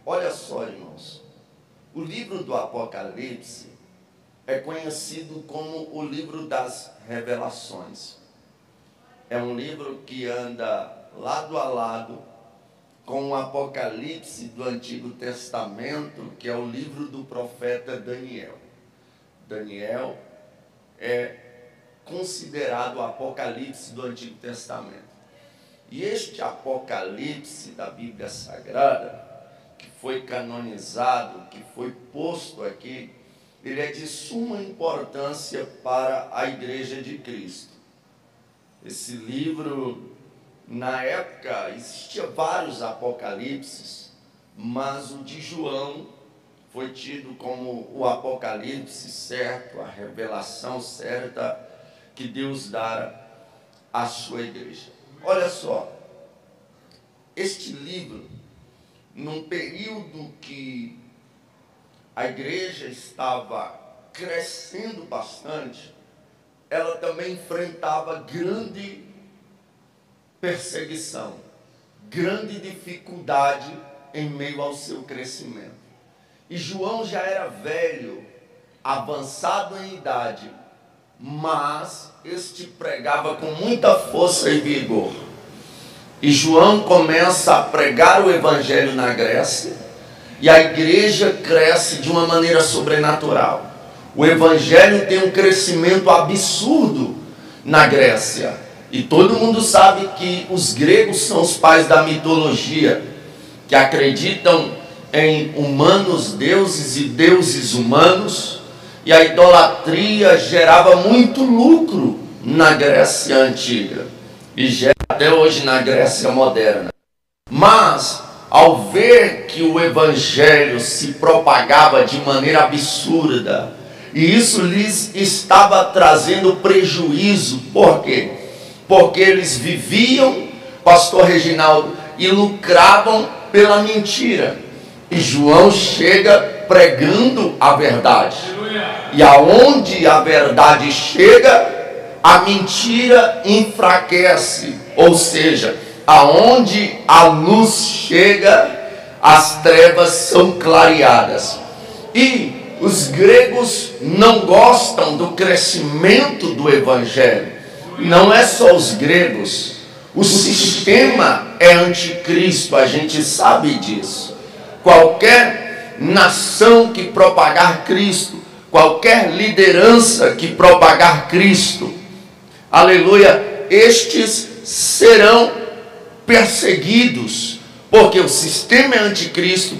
Olha só, irmãos, o livro do Apocalipse é conhecido como o livro das revelações. É um livro que anda lado a lado com o Apocalipse do Antigo Testamento, que é o livro do profeta Daniel. Daniel é considerado o Apocalipse do Antigo Testamento. E este Apocalipse da Bíblia Sagrada, que foi canonizado, que foi posto aqui, ele é de suma importância para a Igreja de Cristo. Esse livro, na época, existia vários apocalipses, mas o de João foi tido como o apocalipse certo, a revelação certa que Deus dá à sua igreja. Olha só, este livro, num período que a igreja estava crescendo bastante, ela também enfrentava grande perseguição, grande dificuldade em meio ao seu crescimento. E João já era velho, avançado em idade, mas este pregava com muita força e vigor. E João começa a pregar o evangelho na Grécia, e a igreja cresce de uma maneira sobrenatural. O evangelho tem um crescimento absurdo na Grécia. E todo mundo sabe que os gregos são os pais da mitologia, que acreditam em humanos deuses e deuses humanos, e a idolatria gerava muito lucro na Grécia antiga, e gera até hoje na Grécia moderna. Mas, ao ver que o evangelho se propagava de maneira absurda, e isso lhes estava trazendo prejuízo, por quê? Porque eles viviam, pastor Reginaldo, e lucravam pela mentira. E João chega pregando a verdade. E aonde a verdade chega, a mentira enfraquece. Ou seja, aonde a luz chega, as trevas são clareadas. E os gregos não gostam do crescimento do evangelho. Não é só os gregos, o sistema é anticristo, a gente sabe disso. Qualquer nação que propagar Cristo, qualquer liderança que propagar Cristo, aleluia, estes serão perseguidos, porque o sistema é anticristo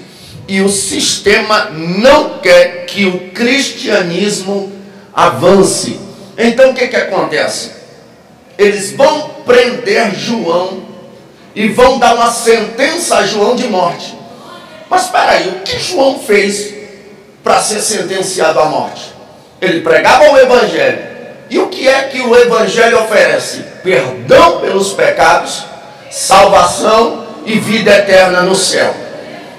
e o sistema não quer que o cristianismo avance. Então o que acontece? Eles vão prender João e vão dar uma sentença a João de morte. Mas espera aí, o que João fez para ser sentenciado à morte? Ele pregava o evangelho. E o que é que o evangelho oferece? Perdão pelos pecados, salvação e vida eterna no céu.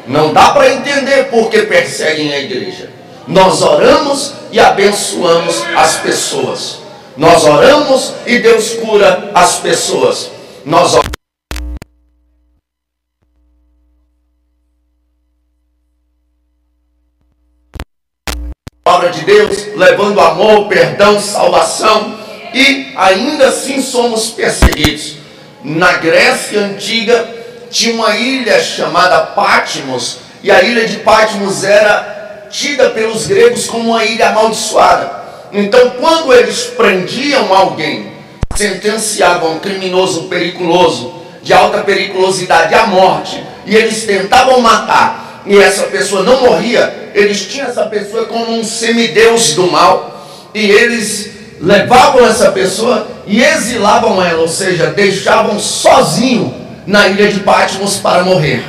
Não dá para entender por que perseguem a igreja. Nós oramos e abençoamos as pessoas. Nós oramos e Deus cura as pessoas. Nós oramos. A palavra de Deus, levando amor, perdão, salvação, e ainda assim somos perseguidos. Na Grécia antiga tinha uma ilha chamada Patmos, e a ilha de Patmos era tida pelos gregos como uma ilha amaldiçoada. Então, quando eles prendiam alguém, sentenciavam um criminoso, um periculoso, de alta periculosidade à morte, e eles tentavam matar, e essa pessoa não morria, eles tinham essa pessoa como um semideus do mal, e eles levavam essa pessoa e exilavam ela, ou seja, deixavam sozinho na ilha de Patmos para morrer.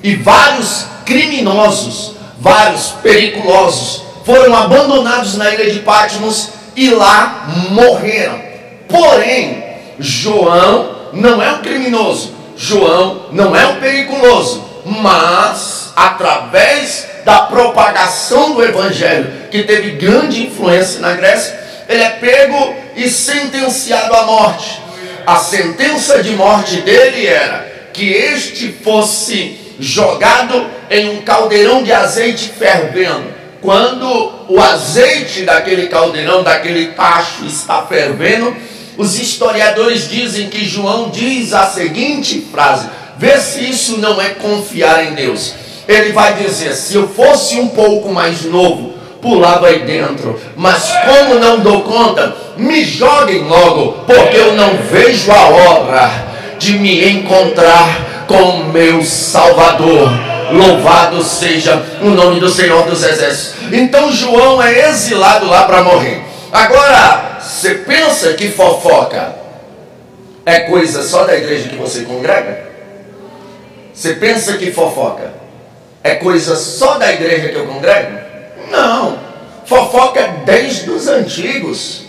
E vários criminosos, vários periculosos, foram abandonados na ilha de Patmos e lá morreram. Porém, João não é um criminoso, João não é um periculoso, mas através da propagação do evangelho, que teve grande influência na Grécia, ele é pego e sentenciado à morte. A sentença de morte dele era que este fosse jogado em um caldeirão de azeite fervendo. Quando o azeite daquele caldeirão, daquele tacho está fervendo, os historiadores dizem que João diz a seguinte frase: vê se isso não é confiar em Deus. Ele vai dizer: se eu fosse um pouco mais novo, pulava aí dentro, mas como não dou conta, me joguem logo, porque eu não vejo a hora de me encontrar com o meu Salvador. Louvado seja o nome do Senhor dos Exércitos. Então João é exilado lá para morrer. Agora, você pensa que fofoca é coisa só da igreja que você congrega? Você pensa que fofoca é coisa só da igreja que eu congrego? Não, fofoca é desde os antigos.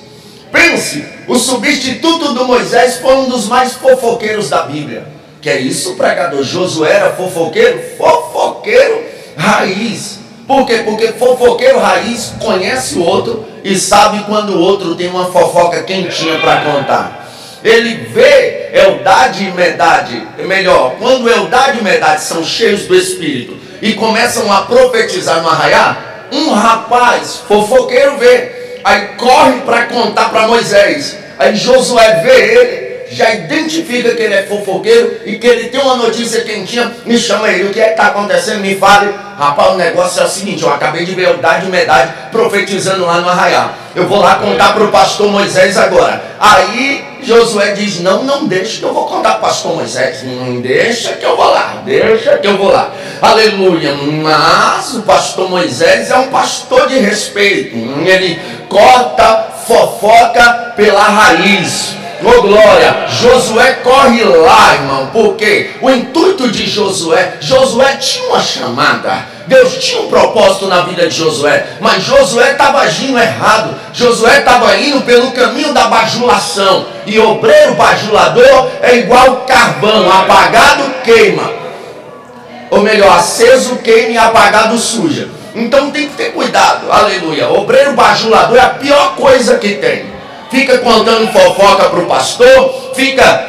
Pense, o substituto do Moisés foi um dos mais fofoqueiros da Bíblia. Que é isso, pregador? Josué era fofoqueiro? Fofoqueiro raiz. Por quê? Porque fofoqueiro raiz conhece o outro e sabe quando o outro tem uma fofoca quentinha para contar. Ele vê Eldade e Medade, melhor, quando Eldade e Medade são cheios do Espírito e começam a profetizar no arraiar, um rapaz fofoqueiro vê, aí corre para contar para Moisés. Aí Josué vê ele, já identifica que ele é fofoqueiro e que ele tem uma notícia quentinha, me chama ele: o que é que está acontecendo? Me fale. Rapaz, o negócio é o seguinte: eu acabei de ver Eldade e Medade profetizando lá no arraial. Eu vou lá contar para o pastor Moisés agora. Aí Josué diz: não deixa que eu vou contar para o pastor Moisés. Não deixa que eu vou lá, deixa que eu vou lá. Aleluia. Mas o pastor Moisés é um pastor de respeito. Ele corta fofoca pela raiz. Oh glória, Josué corre lá, irmão, porque o intuito de Josué tinha uma chamada, Deus tinha um propósito na vida de Josué, mas Josué estava agindo errado, Josué estava indo pelo caminho da bajulação, e obreiro bajulador é igual carvão, apagado queima, ou melhor, aceso queima e apagado suja. Então tem que ter cuidado, aleluia. Obreiro bajulador é a pior coisa que tem. Fica contando fofoca para o pastor,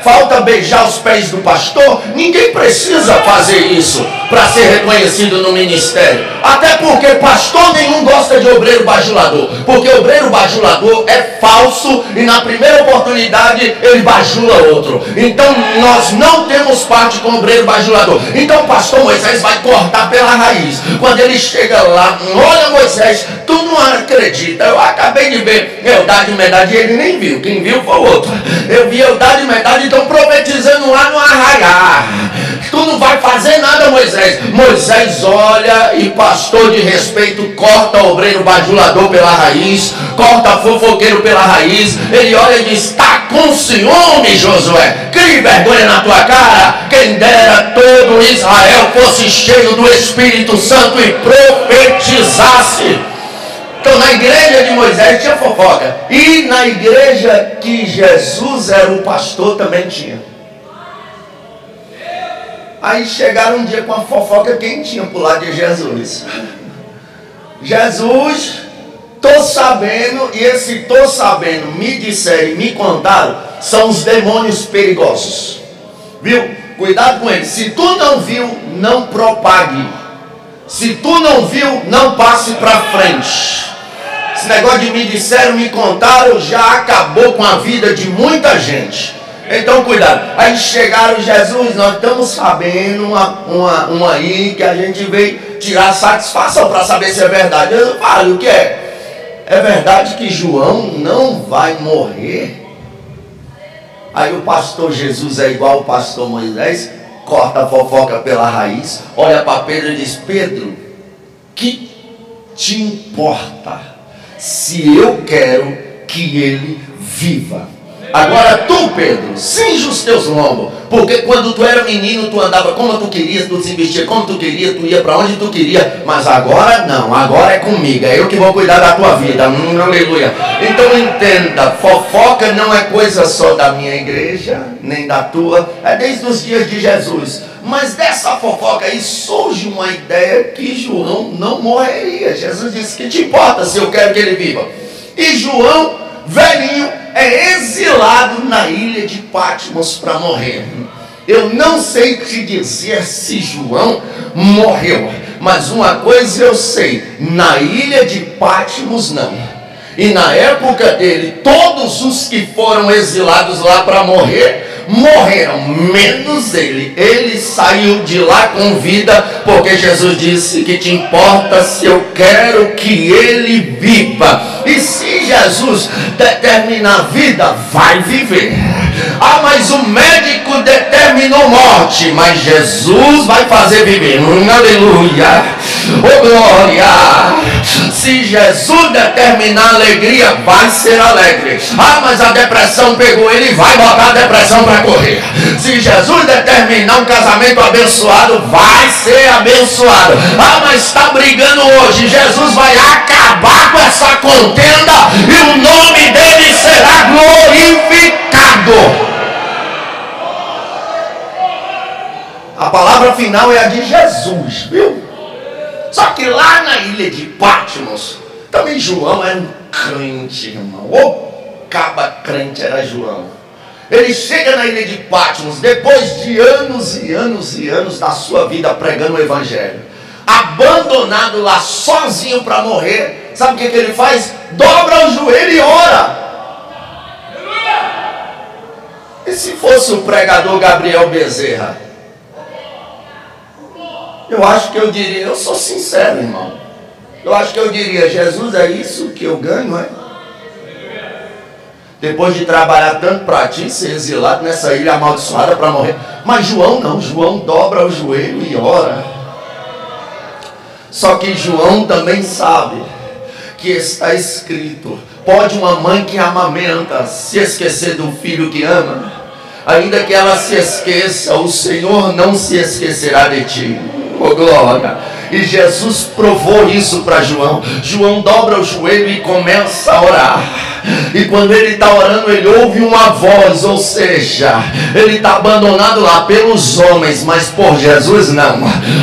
falta beijar os pés do pastor. Ninguém precisa fazer isso para ser reconhecido no ministério. Até porque pastor nenhum gosta de obreiro bajulador, porque obreiro bajulador é falso e na primeira oportunidade ele bajula outro. Então nós não temos parte com obreiro bajulador. Então o pastor Moisés vai cortar pela raiz. Quando ele chega lá: olha Moisés, tu não acredita, eu acabei de ver Eldade e Medade, ele nem viu, quem viu foi o outro. Eu vi Eldade e Medade, então profetizando lá no arraiar. Tu não vai fazer nada, Moisés. Moisés olha e, pastor de respeito, corta o obreiro bajulador pela raiz, corta fofoqueiro pela raiz. Ele olha e diz: está com ciúme, Josué, crie vergonha na tua cara. Quem dera todo Israel fosse cheio do Espírito Santo e profetizasse. Então na igreja de Moisés tinha fofoca, e na igreja que Jesus era o pastor também tinha. Aí chegaram um dia com a fofoca quentinha pro lado de Jesus. Jesus, tô sabendo, e esse tô sabendo, me disseram e me contaram, são os demônios perigosos. Viu? Cuidado com eles. Se tu não viu, não propague. Se tu não viu, não passe para frente. Esse negócio de me disseram, me contaram, já acabou com a vida de muita gente. Então cuidado. Aí chegaram: Jesus, nós estamos sabendo uma aí que a gente veio tirar satisfação para saber se é verdade. Eu falo: o que é? É verdade que João não vai morrer? Aí o pastor Jesus é igual o pastor Moisés, corta a fofoca pela raiz, olha para Pedro e diz: Pedro, que te importa se eu quero que ele viva? Agora tu, Pedro, cinge os teus lombos, porque quando tu era menino, tu andava como tu queria, tu se vestia como tu queria, tu ia para onde tu queria, mas agora não, agora é comigo, é eu que vou cuidar da tua vida. Aleluia. Então entenda, fofoca não é coisa só da minha igreja, nem da tua, é desde os dias de Jesus. Mas dessa fofoca aí surge uma ideia que João não morreria. Jesus disse: que te importa se eu quero que ele viva? E João, velhinho, é exilado na ilha de Patmos para morrer. Eu não sei te dizer se João morreu, Mas uma coisa eu sei, na ilha de Patmos não. E na época dele, todos os que foram exilados lá para morrer, morreram, menos ele. Ele saiu de lá com vida, porque Jesus disse que te importa se eu quero que ele viva. E se Jesus determinar a vida, vai viver. Ah, mas o médico determinou morte, mas Jesus vai fazer viver. Aleluia, oh glória. Se Jesus determinar alegria, vai ser alegre. Ah, mas a depressão pegou ele, vai botar a depressão para correr. Se Jesus determinar um casamento abençoado, vai ser abençoado. Ah, mas está brigando hoje, Jesus vai acabar com essa contenda e o nome dele será glorificado. A palavra final é a de Jesus, viu? Só que lá na ilha de Patmos, também João era um crente, irmão. Ô caba crente era João. Ele chega na ilha de Patmos, depois de anos e anos e anos da sua vida pregando o evangelho, abandonado lá sozinho para morrer. Sabe o que ele faz? Dobra o joelho e ora. E se fosse o pregador Gabriel Bezerra? Eu acho que eu diria, eu sou sincero, irmão. Eu acho que eu diria, Jesus, é isso que eu ganho, é? Depois de trabalhar tanto para ti, ser exilado nessa ilha amaldiçoada para morrer. Mas João não, João dobra o joelho e ora. Só que João também sabe que está escrito: pode uma mãe que amamenta se esquecer do filho que ama? Ainda que ela se esqueça, o Senhor não se esquecerá de ti. Oh glória! E Jesus provou isso para João. João dobra o joelho e começa a orar. E quando ele está orando, ele ouve uma voz, ou seja, ele está abandonado lá pelos homens, mas por Jesus não.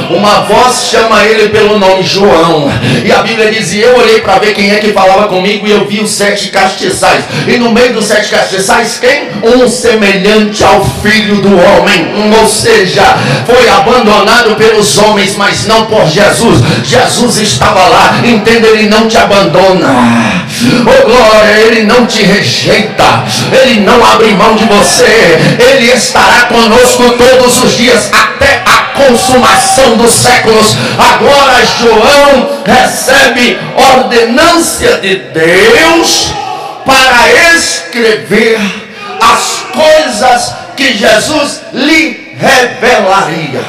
Uma voz chama ele pelo nome João. E a Bíblia diz: e eu olhei para ver quem é que falava comigo, e eu vi os 7 castiçais. E no meio dos 7 castiçais, quem? Um semelhante ao Filho do Homem. Ou seja, foi abandonado pelos homens, mas não por Jesus. Jesus estava lá. Entenda, ele não te abandona. Oh glória, ele não te rejeita, ele não abre mão de você, ele estará conosco todos os dias até a consumação dos séculos. Agora João recebe ordenância de Deus para escrever as coisas que Jesus lhe revelaria.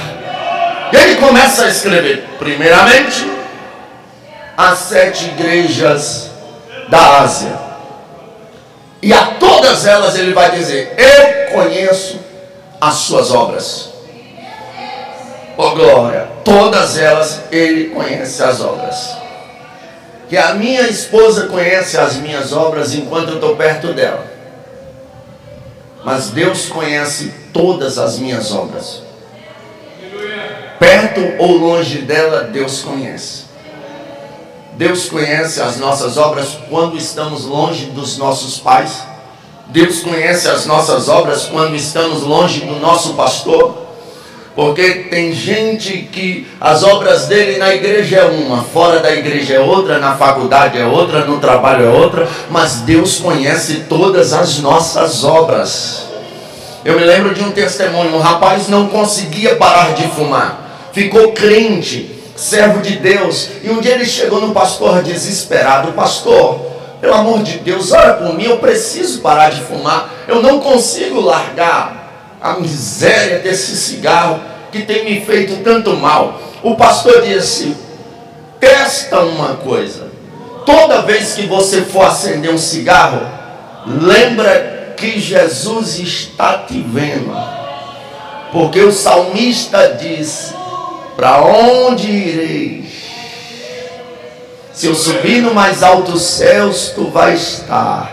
E ele começa a escrever, primeiramente, as 7 igrejas da Ásia. E a todas elas ele vai dizer: eu conheço as suas obras. Oh glória! Todas elas ele conhece as obras. Que a minha esposa conhece as minhas obras enquanto eu estou perto dela. Mas Deus conhece todas as minhas obras. Perto ou longe dela, Deus conhece. Deus conhece as nossas obras quando estamos longe dos nossos pais. Deus conhece as nossas obras quando estamos longe do nosso pastor. Porque tem gente que as obras dele na igreja é uma, fora da igreja é outra, na faculdade é outra, no trabalho é outra. Mas Deus conhece todas as nossas obras. Eu me lembro de um testemunho. Um rapaz não conseguia parar de fumar. Ficou crente, servo de Deus, e um dia ele chegou no pastor desesperado: pastor, pelo amor de Deus, ora por mim, eu preciso parar de fumar, eu não consigo largar a miséria desse cigarro que tem me feito tanto mal. O pastor disse: testa uma coisa, toda vez que você for acender um cigarro, lembra que Jesus está te vendo, porque o salmista diz: para onde ireis? Se eu subir no mais altos céus, tu vais estar.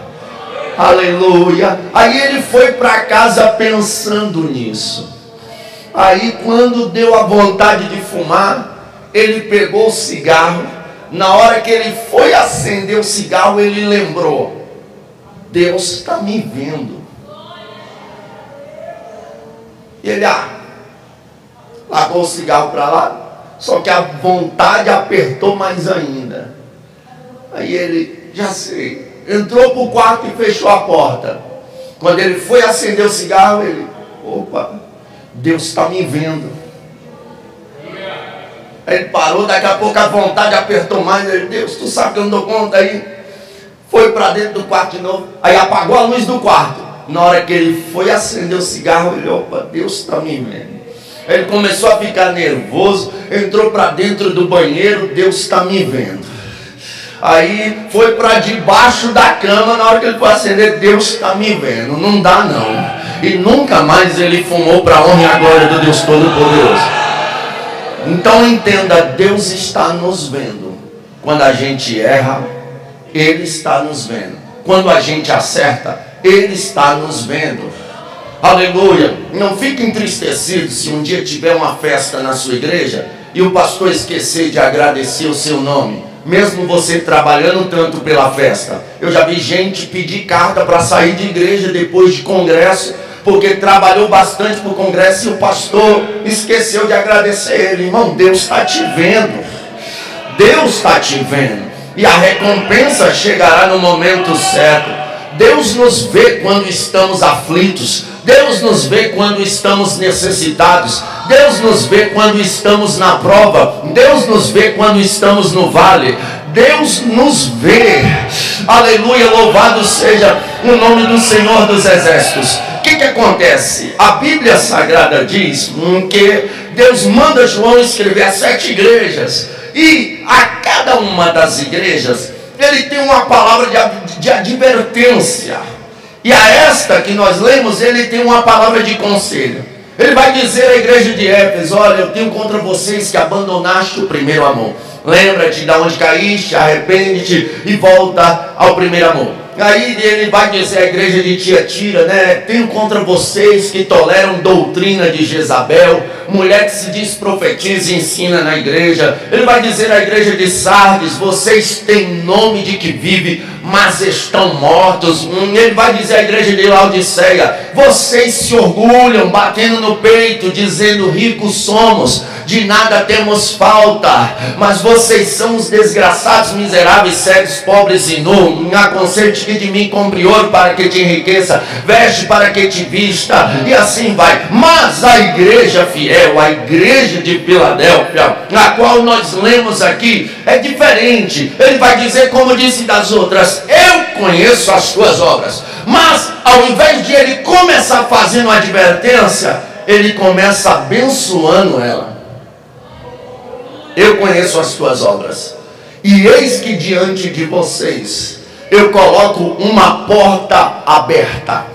Aleluia. Aí ele foi para casa pensando nisso. Aí quando deu a vontade de fumar, ele pegou o cigarro. Na hora que ele foi acender o cigarro, ele lembrou: Deus está me vendo. E ele largou o cigarro para lá, Só que a vontade apertou mais ainda. Aí ele, já sei, entrou para o quarto e fechou a porta. Quando ele foi acender o cigarro, ele, opa, Deus está me vendo. Aí ele parou, daqui a pouco a vontade apertou mais. Ele, Deus, tu sabe que eu não dou conta. Aí foi para dentro do quarto de novo. Aí apagou a luz do quarto. Na hora que ele foi acender o cigarro, ele, opa, Deus está me vendo. Ele começou a ficar nervoso, entrou para dentro do banheiro, Deus está me vendo. Aí foi para debaixo da cama, na hora que ele foi acender, Deus está me vendo, não dá não. E nunca mais ele fumou para a honra e a glória do Deus Todo-Poderoso. Então entenda, Deus está nos vendo. Quando a gente erra, Ele está nos vendo. Quando a gente acerta, Ele está nos vendo. Aleluia. Não fique entristecido se um dia tiver uma festa na sua igreja e o pastor esquecer de agradecer o seu nome, mesmo você trabalhando tanto pela festa. Eu já vi gente pedir carta para sair de igreja depois de congresso, porque trabalhou bastante para o congresso e o pastor esqueceu de agradecer ele. Irmão, Deus está te vendo. Deus está te vendo. E a recompensa chegará no momento certo. Deus nos vê quando estamos aflitos. Deus nos vê quando estamos necessitados. Deus nos vê quando estamos na prova. Deus nos vê quando estamos no vale. Deus nos vê. Aleluia, louvado seja o nome do Senhor dos Exércitos. O que acontece? A Bíblia Sagrada diz que Deus manda João escrever as 7 igrejas. E a cada uma das igrejas ele tem uma palavra de advertência. E a esta que nós lemos, ele tem uma palavra de conselho. Ele vai dizer à igreja de Éfeso: olha, eu tenho contra vocês que abandonaste o primeiro amor. Lembra-te de onde caíste, arrepende-te e volta ao primeiro amor. Aí ele vai dizer à igreja de Tiatira, né? Tenho contra vocês que toleram doutrina de Jezabel, mulher que se diz profetiza e ensina na igreja. Ele vai dizer à igreja de Sardes: vocês têm nome de que vive, mas estão mortos. Ele vai dizer à igreja de Laodiceia: vocês se orgulham, batendo no peito, dizendo ricos somos, de nada temos falta, mas vocês são os desgraçados, miseráveis, cegos, pobres e nus. Aconselho-te que de mim compre ouro para que te enriqueça, veste para que te vista, e assim vai. Mas a igreja fiel, a igreja de Filadélfia, a qual nós lemos aqui, é diferente. Ele vai dizer, como disse das outras: eu conheço as tuas obras. Mas ao invés de ele começar fazendo uma advertência, ele começa abençoando ela. Eu conheço as tuas obras, e eis que diante de vocês eu coloco uma porta aberta,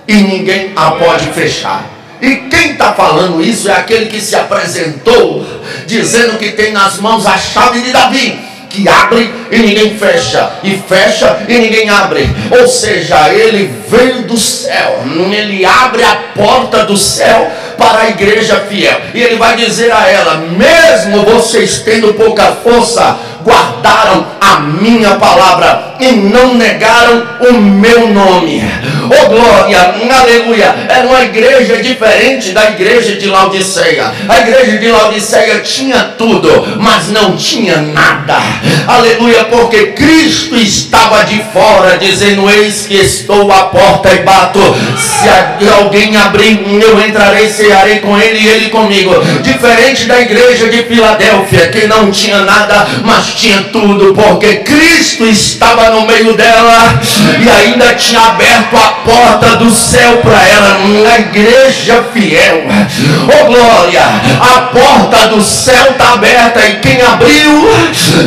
e ninguém a pode fechar. E quem está falando isso é aquele que se apresentou, dizendo que tem nas mãos a chave de Davi, que abre e ninguém fecha, e fecha e ninguém abre. Ou seja, ele veio do céu, ele abre a porta do céu para a igreja fiel. E ele vai dizer a ela: mesmo vocês tendo pouca força, guardaram a minha palavra e não negaram o meu nome. Oh glória, aleluia. Era uma igreja diferente da igreja de Laodiceia. A igreja de Laodiceia tinha tudo, mas não tinha nada. Aleluia, porque Cristo estava de fora, dizendo: eis que estou à porta e bato. Se alguém abrir, eu entrarei, cearei com ele e ele comigo. Diferente da igreja de Filadélfia, que não tinha nada, mas tinha tudo, porque Cristo estava no meio dela e ainda tinha aberto a porta do céu para ela. A igreja fiel, oh glória, a porta do céu está aberta, e quem abriu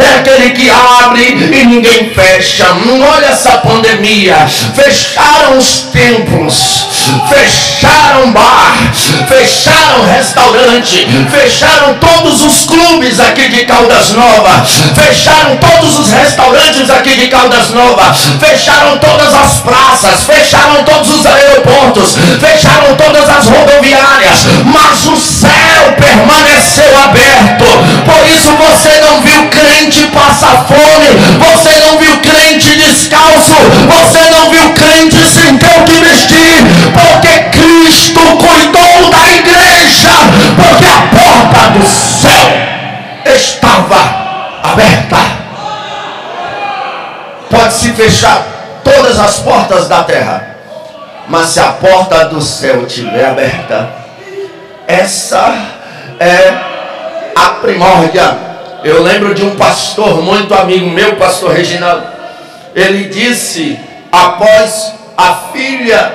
é aquele que abre e ninguém fecha. Olha essa pandemia: fecharam os templos, fecharam bar, fecharam restaurante, fecharam todos os clubes aqui de Caldas Novas, fecharam todos os restaurantes aqui de Caldas Novas, fecharam todas as praças, fecharam todos os aeroportos, fecharam todas as rodoviárias, mas o céu permaneceu aberto. Por isso você não viu crente passar fome, você não viu crente descalço, você não viu crente sem ter o que vestir, porque Cristo cuidou da igreja, porque a porta do céu aberta. Pode se fechar todas as portas da terra, mas se a porta do céu estiver aberta, essa é a primórdia. Eu lembro de um pastor muito amigo meu, pastor Reginaldo. Ele disse, após a filha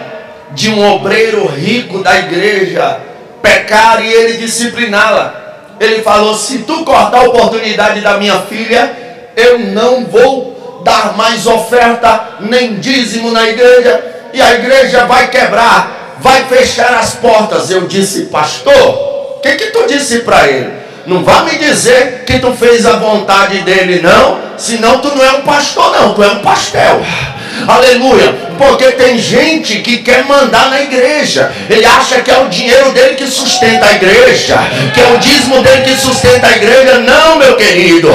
de um obreiro rico da igreja pecar e ele discipliná-la, ele falou: se tu cortar a oportunidade da minha filha, eu não vou dar mais oferta nem dízimo na igreja, e a igreja vai quebrar, vai fechar as portas. Eu disse: pastor, o que tu disse para ele? Não vá me dizer que tu fez a vontade dele, não, senão tu não é um pastor, não, tu é um pastel. Aleluia. Porque tem gente que quer mandar na igreja. Ele acha que é o dinheiro dele que sustenta a igreja, que é o dízimo dele que sustenta a igreja. Não, meu querido.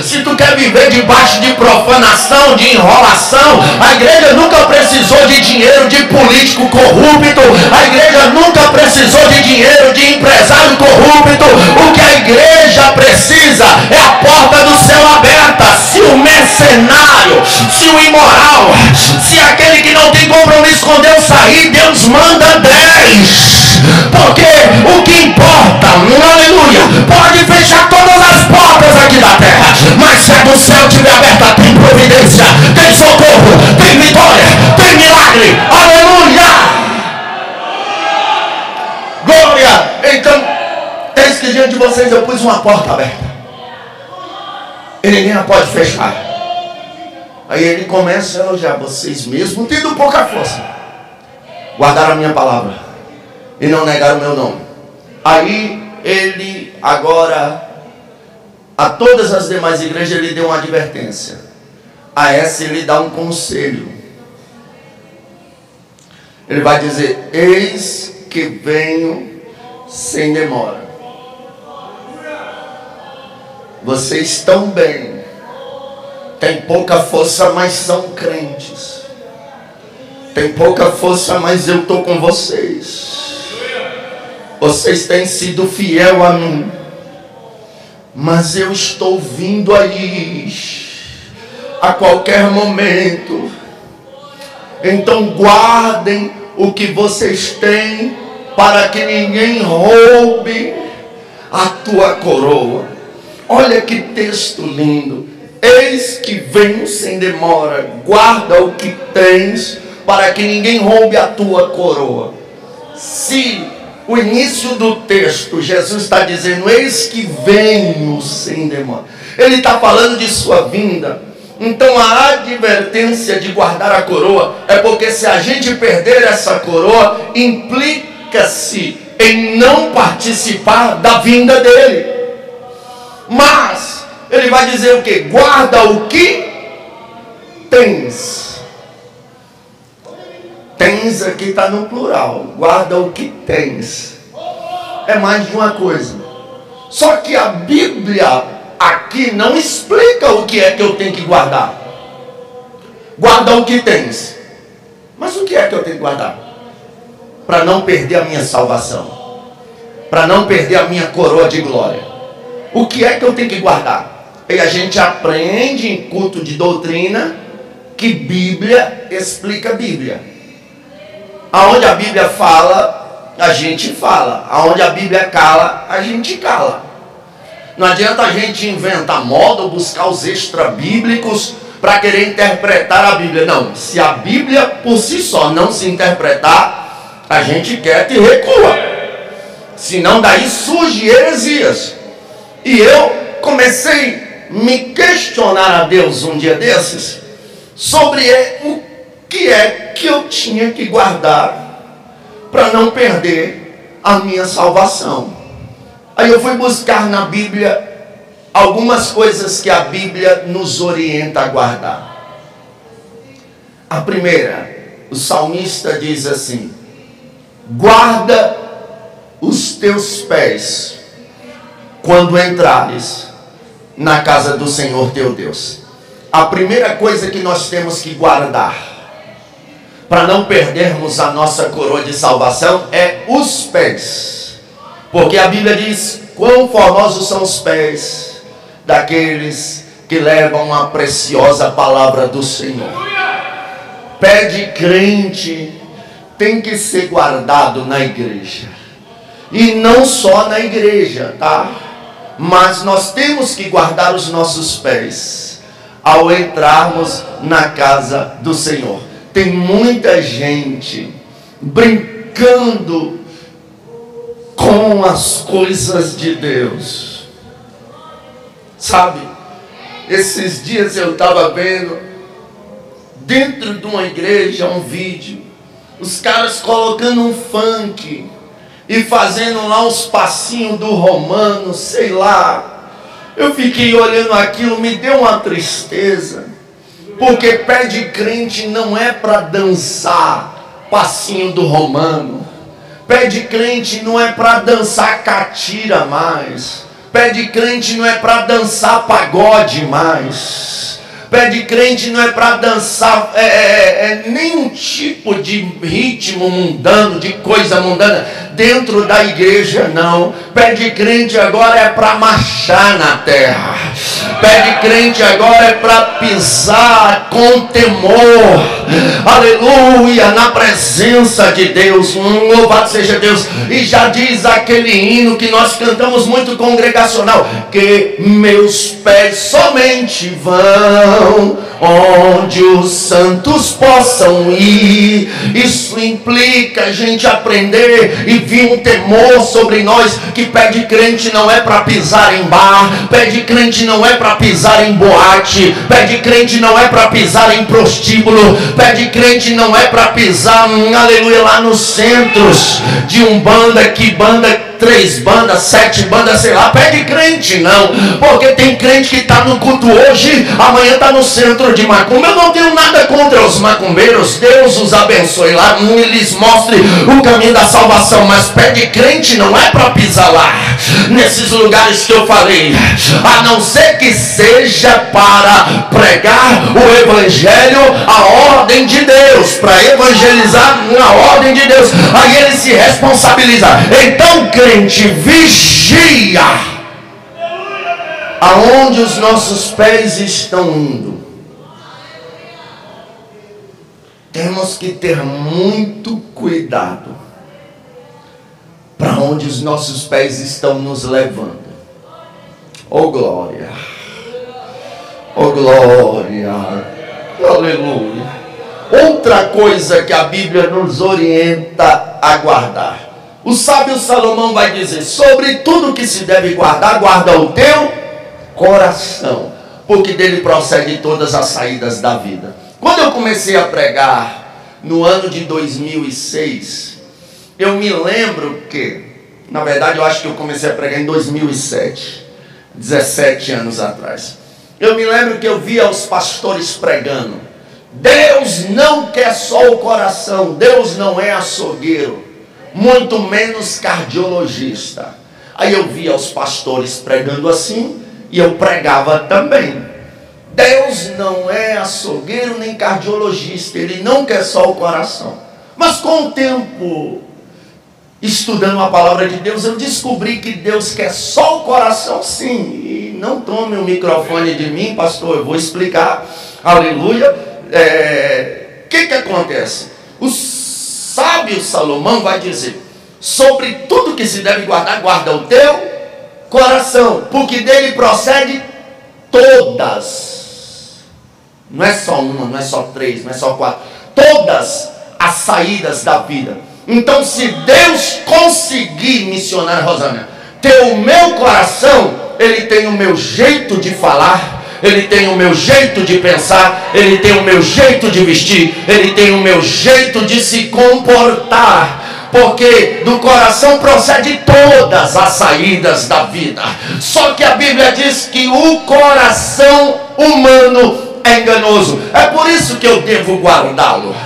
Se tu quer viver debaixo de profanação, de enrolação, a igreja nunca precisou de dinheiro de político corrupto. A igreja nunca precisou de dinheiro de empresário corrupto. O que a igreja precisa é a porta do céu aberta. Se o mercenário, se o imoral, se aquele que não tem compromisso com Deus sair, Deus manda 10. Porque o que importa, aleluia, pode fechar todas as portas aqui da terra, mas se a do céu estiver aberta, tem providência, tem socorro, tem vitória, tem milagre. Aleluia. Glória. Então, eis que diante de vocês eu pus uma porta aberta e ninguém a pode fechar. Aí ele começa a elogiar: vocês mesmo tendo pouca força, guardaram a minha palavra e não negaram o meu nome. Aí ele agora, a todas as demais igrejas ele deu uma advertência. A essa ele dá um conselho. Ele vai dizer: eis que venho sem demora. Vocês estão bem, tem pouca força, mas são crentes. Tem pouca força, mas eu estou com vocês. Vocês têm sido fiel a mim, mas eu estou vindo aí a qualquer momento. Então guardem o que vocês têm, para que ninguém roube a tua coroa. Olha que texto lindo. Eis que venho sem demora, guarda o que tens, para que ninguém roube a tua coroa. Se o início do texto, Jesus está dizendo: eis que venho sem demora, ele está falando de sua vinda. Então a advertência de guardar a coroa é porque se a gente perder essa coroa, implica-se em não participar da vinda dele. Mas ele vai dizer o que? Guarda o que tens. Tens aqui está no plural. Guarda o que tens. É mais de uma coisa. Só que a Bíblia aqui não explica o que é que eu tenho que guardar. Guarda o que tens. Mas o que é que eu tenho que guardar? Para não perder a minha salvação, para não perder a minha coroa de glória. O que é que eu tenho que guardar? E a gente aprende em culto de doutrina que Bíblia explica Bíblia. Aonde a Bíblia fala, a gente fala. Aonde a Bíblia cala, a gente cala. Não adianta a gente inventar moda ou buscar os extra-bíblicos para querer interpretar a Bíblia. Não, se a Bíblia por si só não se interpretar, a gente quieta e recua. Senão daí surge heresias. E eu comecei a me questionar a Deus um dia desses sobre o que é que eu tinha que guardar para não perder a minha salvação. Aí eu fui buscar na Bíblia algumas coisas que a Bíblia nos orienta a guardar. A primeira, o salmista diz assim: guarda os teus pés quando entrares na casa do Senhor teu Deus. A primeira coisa que nós temos que guardar para não perdermos a nossa coroa de salvação é os pés. Porque a Bíblia diz: quão formosos são os pés daqueles que levam a preciosa palavra do Senhor. Pé de crente tem que ser guardado na igreja. E não só na igreja, tá? Mas nós temos que guardar os nossos pés ao entrarmos na casa do Senhor. Tem muita gente brincando com as coisas de Deus. Sabe? Esses dias eu estava vendo dentro de uma igreja um vídeo, os caras colocando um funk e fazendo lá uns passinhos do romano, sei lá. Eu fiquei olhando aquilo, me deu uma tristeza, porque pé de crente não é para dançar passinho do romano. Pé de crente não é para dançar catira mais. Pé de crente não é para dançar pagode mais. Pé de crente não é para dançar nenhum tipo de ritmo mundano, de coisa mundana dentro da igreja, não. Pé de crente agora é para marchar na terra. Pé de crente agora é para pisar com temor, aleluia, na presença de Deus. Louvado seja Deus. E já diz aquele hino que nós cantamos muito congregacional, que meus pés somente vão onde os santos possam ir. Isso implica a gente aprender e vir um temor sobre nós, que pé de crente não é para pisar em bar, pé de crente não é para pisar em boate, pé de crente não é para pisar em prostíbulo, pé de crente não é para pisar, aleluia, lá nos centros de umbanda, que banda, 3 bandas, 7 bandas, sei lá. Pé de crente não, porque tem crente que está no culto hoje, amanhã está no centro de macumba. Eu não tenho nada contra os macumbeiros, Deus os abençoe lá, lhes mostre o caminho da salvação, mas pé de crente não é para pisar lá, nesses lugares que eu falei, a não ser que seja para pregar o evangelho, a ordem de Deus, para evangelizar a ordem de Deus, aí ele se responsabiliza. Então crente, vigia aonde os nossos pés estão indo. Temos que ter muito cuidado para onde os nossos pés estão nos levando. Oh glória, oh glória, aleluia. Outra coisa que a Bíblia nos orienta a guardar, o sábio Salomão vai dizer: sobre tudo que se deve guardar, guarda o teu coração, porque dele procede todas as saídas da vida. Quando eu comecei a pregar no ano de 2006, eu me lembro que, na verdade eu acho que eu comecei a pregar em 2007, 17 anos atrás. Eu me lembro que eu via os pastores pregando: Deus não quer só o coração, Deus não é açougueiro, muito menos cardiologista. Aí eu via os pastores pregando assim, e eu pregava também. Deus não é açougueiro nem cardiologista, Ele não quer só o coração. Mas com o tempo, estudando a palavra de Deus, eu descobri que Deus quer só o coração, sim. E não tome o microfone de mim, pastor, eu vou explicar, aleluia. Que acontece? O sábio Salomão vai dizer: sobre tudo que se deve guardar, guarda o teu coração, porque dele procede todas, não é só uma, não é só 3, não é só 4, todas as saídas da vida. Então, se Deus conseguir, missionária Rosânia, ter o meu coração, Ele tem o meu jeito de falar, Ele tem o meu jeito de pensar, Ele tem o meu jeito de vestir, Ele tem o meu jeito de se comportar. Porque do coração procede todas as saídas da vida. Só que a Bíblia diz que o coração humano é enganoso. É por isso que eu devo guardá-lo.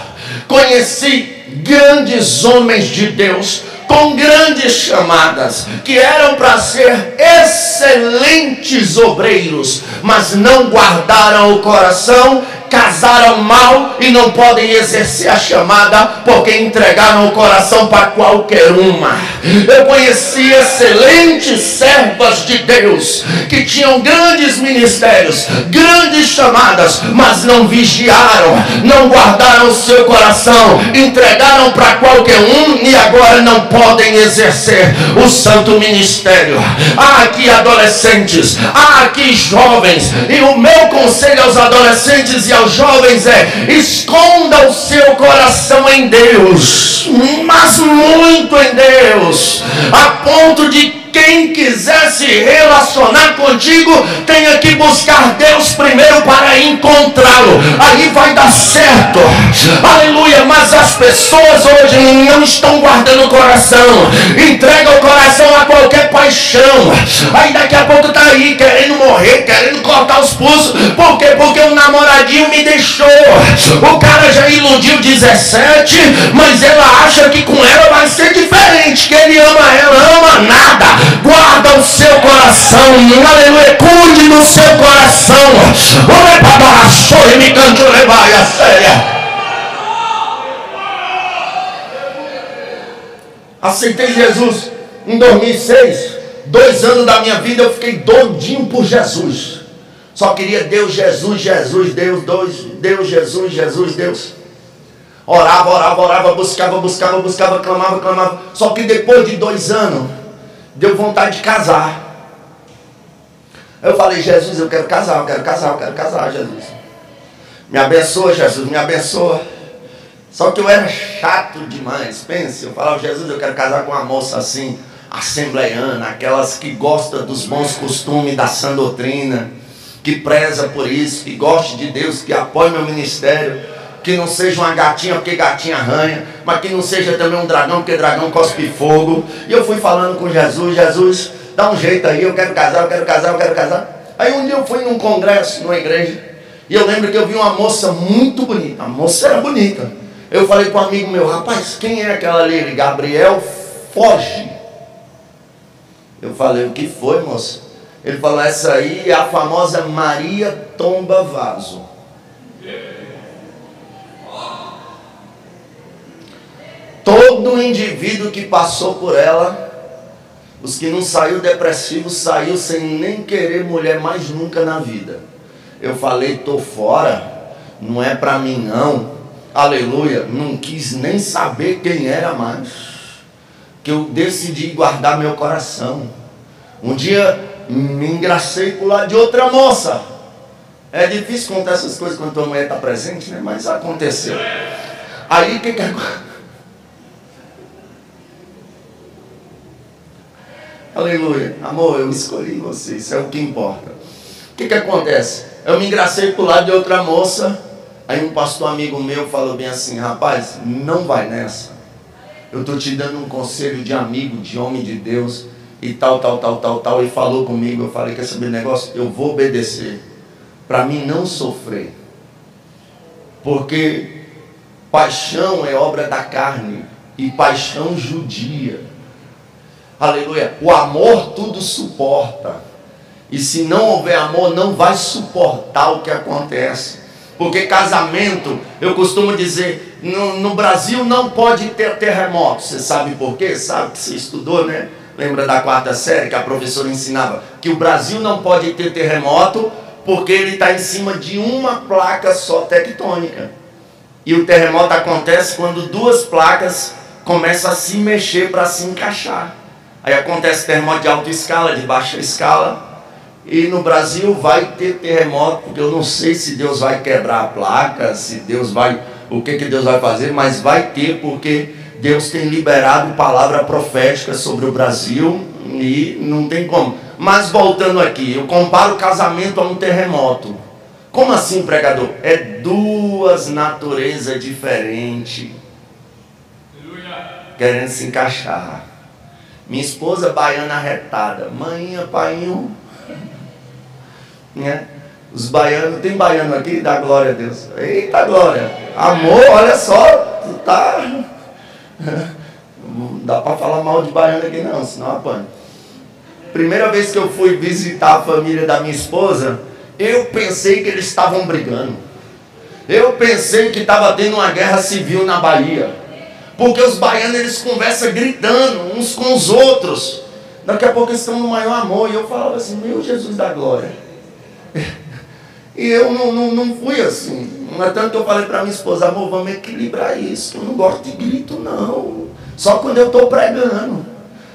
Conheci grandes homens de Deus com grandes chamadas, que eram para ser excelentes obreiros, mas não guardaram o coração casaram mal e não podem exercer a chamada porque entregaram o coração para qualquer uma. Eu conheci excelentes servas de Deus que tinham grandes ministérios, grandes chamadas, mas não vigiaram, não guardaram o seu coração, entregaram para qualquer um e agora não podem exercer o santo ministério. Há aqui adolescentes, há aqui jovens, e o meu conselho aos adolescentes e aos jovens é: esconda o seu coração em Deus, mas muito em Deus, a ponto de quem quiser se relacionar contigo tenha que buscar Deus primeiro para encontrá-lo. Aí vai dar certo. Aleluia. Mas as pessoas hoje não estão guardando o coração. Entrega o coração a qualquer paixão. Aí daqui a pouco tá aí querendo morrer, querendo cortar os pulsos. Por quê? Porque o namoradinho me deixou. O cara já iludiu 17, mas ela acha que com ela vai ser diferente, que ele ama ela, ama nada. Guarda o seu coração, aleluia, cuide do seu coração. Aceitei Jesus em 2006. 2 anos da minha vida eu fiquei doidinho por Jesus. Só queria Deus, Jesus, Jesus, Deus, Deus, Jesus, Jesus, Deus. Orava, buscava, clamava. Só que depois de 2 anos deu vontade de casar. Eu falei: Jesus, eu quero casar, Jesus. Me abençoa, Jesus, me abençoa. Só que eu era chato demais. Pense, eu falava: Jesus, eu quero casar com uma moça assim, assembleiana, aquelas que gosta dos bons costumes da sã doutrina, que preza por isso, que goste de Deus, que apoie meu ministério. Que não seja uma gatinha porque gatinha arranha, mas que não seja também um dragão porque dragão cospe fogo. E eu fui falando com Jesus: Jesus, dá um jeito aí, eu quero casar. Aí um dia eu fui num congresso, numa igreja, e eu lembro que eu vi uma moça muito bonita. A moça era bonita. Eu falei com um amigo meu: rapaz, quem é aquela ali? Ele: Gabriel Foge. Eu falei: o que foi, moça? Ele falou: essa aí é a famosa Maria Tomba Vaso. Todo indivíduo que passou por ela, os que não saiu depressivo, saiu sem nem querer mulher mais nunca na vida. Eu falei: tô fora, não é pra mim não. Aleluia. Não quis nem saber quem era mais, que eu decidi guardar meu coração. Um dia me engracei por lá de outra moça. É difícil contar essas coisas quando tua mulher está presente, né? Mas aconteceu. Aí o que aleluia. Amor, eu escolhi você, isso é o que importa. O que acontece? Eu me engracei pro lado de outra moça. Aí um pastor amigo meu falou bem assim: rapaz, não vai nessa. Eu estou te dando um conselho de amigo, de homem de Deus, e tal. E falou comigo. Eu falei: quer saber o negócio? Eu vou obedecer, para mim não sofrer. Porque paixão é obra da carne, e paixão judia. Aleluia. O amor tudo suporta. E se não houver amor, não vai suportar o que acontece. Porque casamento, eu costumo dizer, no Brasil não pode ter terremoto. Você sabe por quê? Sabe que você estudou, né? Lembra da 4ª série que a professora ensinava? Que o Brasil não pode ter terremoto porque ele está em cima de uma placa só tectônica. E o terremoto acontece quando 2 placas começam a se mexer para se encaixar. Aí acontece terremoto de alta escala, de baixa escala. E no Brasil vai ter terremoto, porque eu não sei se Deus vai quebrar a placa, se Deus vai, o que Deus vai fazer, mas vai ter, porque Deus tem liberado palavra profética sobre o Brasil e não tem como. Mas voltando aqui, eu comparo o casamento a um terremoto. Como assim, pregador? É 2 naturezas diferentes querendo se encaixar. Minha esposa baiana arretada, mãinha, painho, né? Os baianos, tem baiano aqui? Dá glória a Deus. Eita glória, amor, olha só, tu tá, não dá para falar mal de baiano aqui não, senão apanha. Primeira vez que eu fui visitar a família da minha esposa, eu pensei que eles estavam brigando. Eu pensei que estava tendo uma guerra civil na Bahia, porque os baianos eles conversam gritando uns com os outros. Daqui a pouco eles estão no maior amor. E eu falava assim, meu Jesus da glória. E eu não fui assim. Não é tanto que eu falei para minha esposa, amor, vamos equilibrar isso. Eu não gosto de grito, não. Só quando eu estou pregando.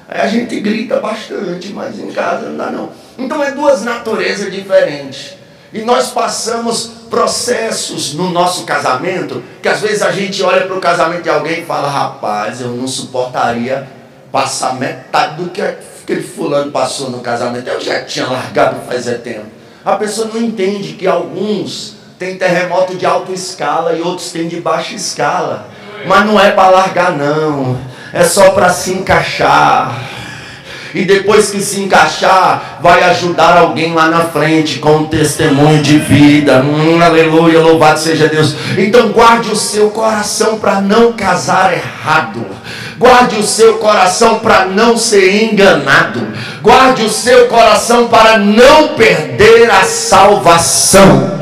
Aí a gente grita bastante, mas em casa não dá não. Então é duas naturezas diferentes. E nós passamos processos no nosso casamento, que às vezes a gente olha para o casamento de alguém e fala, rapaz, eu não suportaria passar metade do que aquele fulano passou no casamento. Eu já tinha largado fazia tempo. A pessoa não entende que alguns têm terremoto de alta escala e outros têm de baixa escala. Mas não é para largar não, é só para se encaixar. E depois que se encaixar, vai ajudar alguém lá na frente com um testemunho de vida. Aleluia, louvado seja Deus. Então guarde o seu coração para não casar errado. Guarde o seu coração para não ser enganado. Guarde o seu coração para não perder a salvação.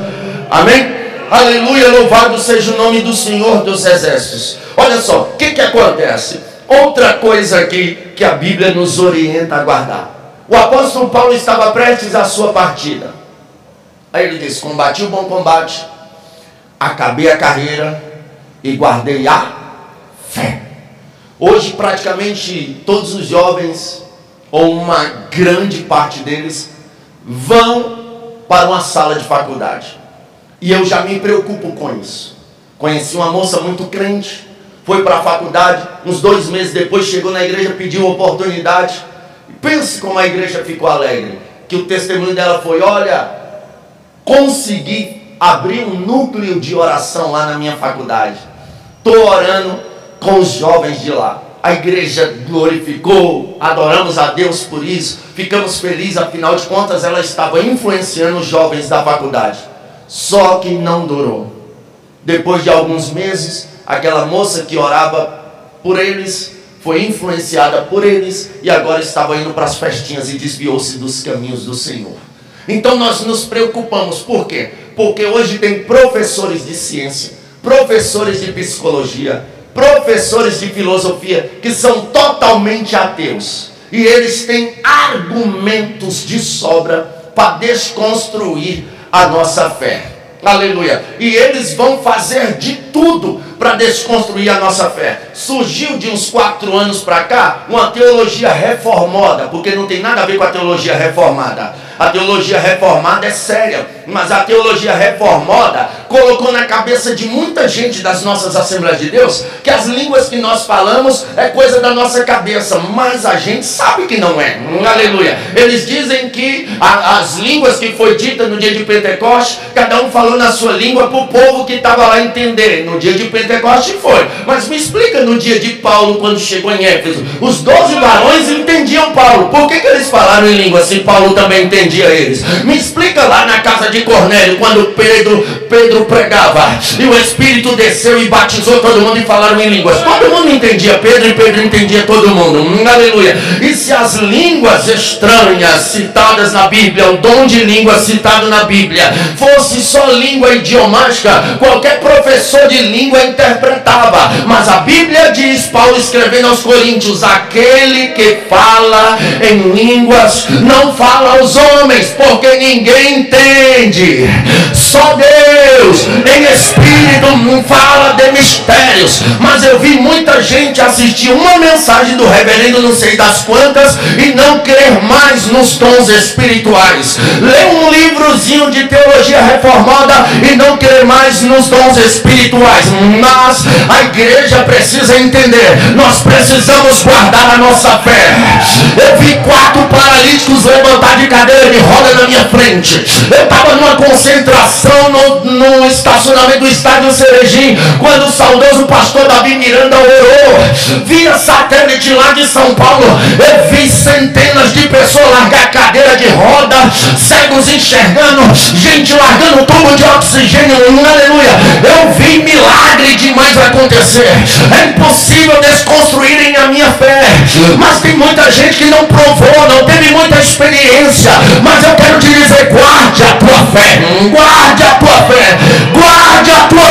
Amém? Aleluia, louvado seja o nome do Senhor dos Exércitos. Olha só, o que acontece? Outra coisa aqui que a Bíblia nos orienta a guardar. O apóstolo Paulo estava prestes à sua partida. Aí ele diz, combati o bom combate, acabei a carreira e guardei a fé. Hoje praticamente todos os jovens, ou uma grande parte deles, vão para uma sala de faculdade. E eu já me preocupo com isso. Conheci uma moça muito crente, foi para a faculdade, uns 2 meses depois chegou na igreja, pediu oportunidade. Pense como a igreja ficou alegre, que o testemunho dela foi, olha, consegui abrir um núcleo de oração lá na minha faculdade. Estou orando com os jovens de lá. A igreja glorificou, adoramos a Deus por isso, ficamos felizes, afinal de contas ela estava influenciando os jovens da faculdade. Só que não durou. Depois de alguns meses, aquela moça que orava por eles foi influenciada por eles e agora estava indo para as festinhas e desviou-se dos caminhos do Senhor. Então nós nos preocupamos. Por quê? Porque hoje tem professores de ciência, professores de psicologia, professores de filosofia que são totalmente ateus. E eles têm argumentos de sobra para desconstruir a nossa fé. Aleluia. E eles vão fazer de tudo para desconstruir a nossa fé. Surgiu de uns 4 anos para cá uma teologia reformada, porque não tem nada a ver com a teologia reformada. A teologia reformada é séria, mas a teologia reformada colocou na cabeça de muita gente das nossas Assembleias de Deus que as línguas que nós falamos é coisa da nossa cabeça, mas a gente sabe que não é. Aleluia. Eles dizem que as línguas que foi dita no dia de Pentecoste, cada um falou na sua língua para o povo que estava lá entender. No dia de Pentecoste foi, mas me explica no dia de Paulo, quando chegou em Éfeso, os 12 varões entendiam Paulo. Por que eles falaram em língua se Paulo também entendia eles? Me explica lá na casa de Cornélio, quando Pedro pregava e o Espírito desceu e batizou todo mundo e falaram em línguas. Todo mundo entendia Pedro e Pedro entendia todo mundo. Aleluia. E se as línguas estranhas citadas na Bíblia, o dom de língua citado na Bíblia, fosse só língua idiomática, qualquer professor de língua interpretava. Mas a Bíblia diz, Paulo escrevendo aos Coríntios, aquele que fala em línguas não fala aos homens, porque ninguém entende. Só Deus em espírito não fala de mistérios. Mas eu vi muita gente assistir uma mensagem do reverendo não sei das quantas e não crer mais nos dons espirituais. Ler um livrozinho de teologia reformada e não crer mais nos dons espirituais. Mas a igreja precisa entender, nós precisamos guardar a nossa fé. Eu vi 4 paralíticos levantar de cadeira de roda na minha frente. Eu estava numa concentração no estacionamento do estádio Cerejim, quando o saudoso pastor Davi Miranda orou via satélite lá de São Paulo. Eu vi centenas de pessoas largar cadeira de roda, cegos enxergando, gente largando tubo de oxigênio. Aleluia. Eu vi milagre demais acontecer. É impossível desconstruírem a minha fé, mas tem muita gente que não provou, não teve muita experiência. Mas eu quero te dizer, guarde a tua fé, guarde a tua fé, guarde a tua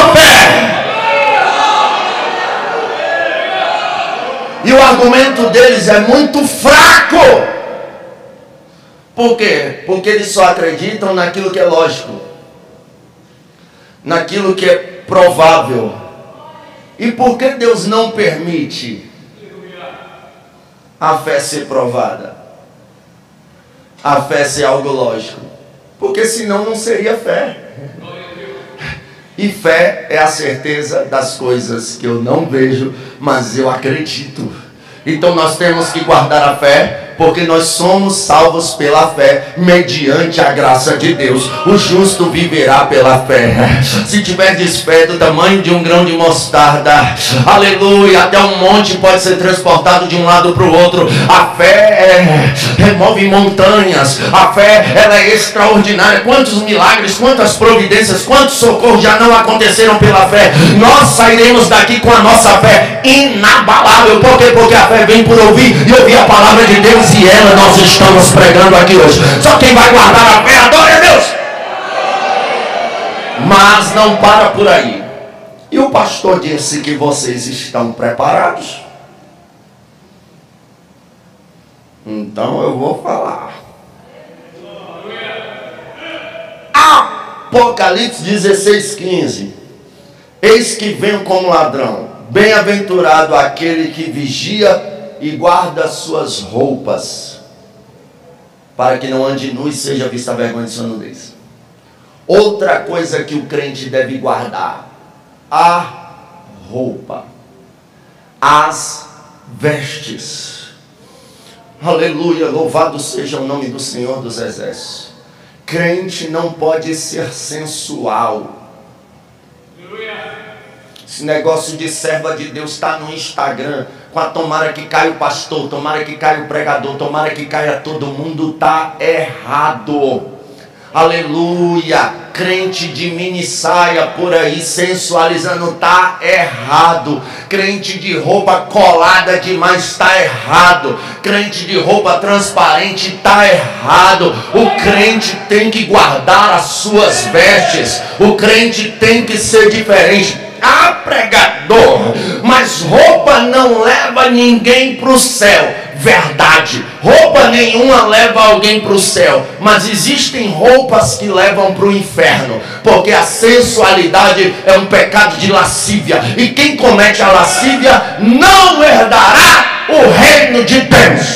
deles é muito fraco. Por quê? Porque eles só acreditam naquilo que é lógico, naquilo que é provável. E por que Deus não permite a fé ser provada? A fé ser algo lógico? Porque senão não seria fé. E fé é a certeza das coisas que eu não vejo, mas eu acredito. Então nós temos que guardar a fé, porque nós somos salvos pela fé, mediante a graça de Deus. O justo viverá pela fé. Se tiverdes fé do tamanho de um grão de mostarda, aleluia, até um monte pode ser transportado de um lado para o outro. A fé remove montanhas. A fé, ela é extraordinária. Quantos milagres, quantas providências, quantos socorros já não aconteceram pela fé. Nós sairemos daqui com a nossa fé inabalável. Por quê? Porque a fé vem por ouvir e ouvir a palavra de Deus. E ela nós estamos pregando aqui hoje. Só quem vai guardar a fé, adore a Deus. Mas não para por aí. E o pastor disse que vocês estão preparados. Então eu vou falar. Apocalipse 16:15. Eis que venho como ladrão. Bem-aventurado aquele que vigia e guarda suas roupas, para que não ande nu e seja vista a vergonha de sua nudez. Outra coisa que o crente deve guardar: a roupa, as vestes. Aleluia, louvado seja o nome do Senhor dos Exércitos. Crente não pode ser sensual. Esse negócio de serva de Deus está no Instagram, com a tomara que caia o pastor, tomara que caia o pregador, tomara que caia todo mundo, está errado. Aleluia. Crente de mini saia por aí sensualizando, está errado. Crente de roupa colada demais, está errado. Crente de roupa transparente, está errado. O crente tem que guardar as suas vestes. O crente tem que ser diferente. Pregador, mas roupa não leva ninguém para o céu. Verdade, roupa nenhuma leva alguém para o céu, mas existem roupas que levam para o inferno, porque a sensualidade é um pecado de lascívia, e quem comete a lascívia não herdará o reino de Deus.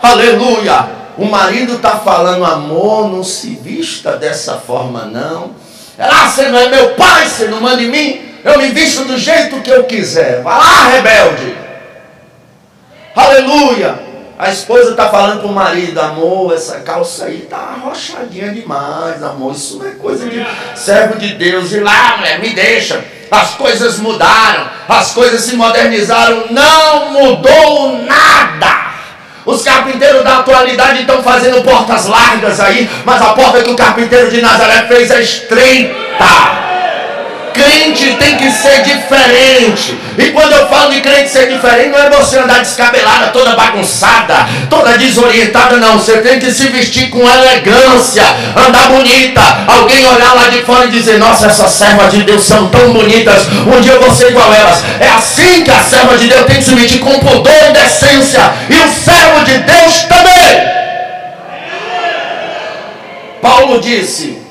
Aleluia. O marido está falando: amor, não se vista dessa forma não. Você não é meu pai, você não manda em mim, eu me visto do jeito que eu quiser. Vai lá, rebelde. Aleluia. A esposa está falando para o marido: amor, essa calça aí está arrochadinha demais, amor, isso não é coisa de servo de Deus. E lá, mulher, me deixa, as coisas mudaram, as coisas se modernizaram. Não mudou nada. Os carpinteiros da atualidade estão fazendo portas largas aí, mas a porta que o carpinteiro de Nazaré fez é estreita. Crente tem que ser diferente. E quando eu falo de crente ser diferente, não é você andar descabelada, toda bagunçada, toda desorientada, não. Você tem que se vestir com elegância, andar bonita. Alguém olhar lá de fora e dizer: nossa, essas servas de Deus são tão bonitas, um dia eu vou ser igual a elas. É assim que a serva de Deus tem que se vestir, com pudor e decência. E o servo de Deus também. Paulo disse: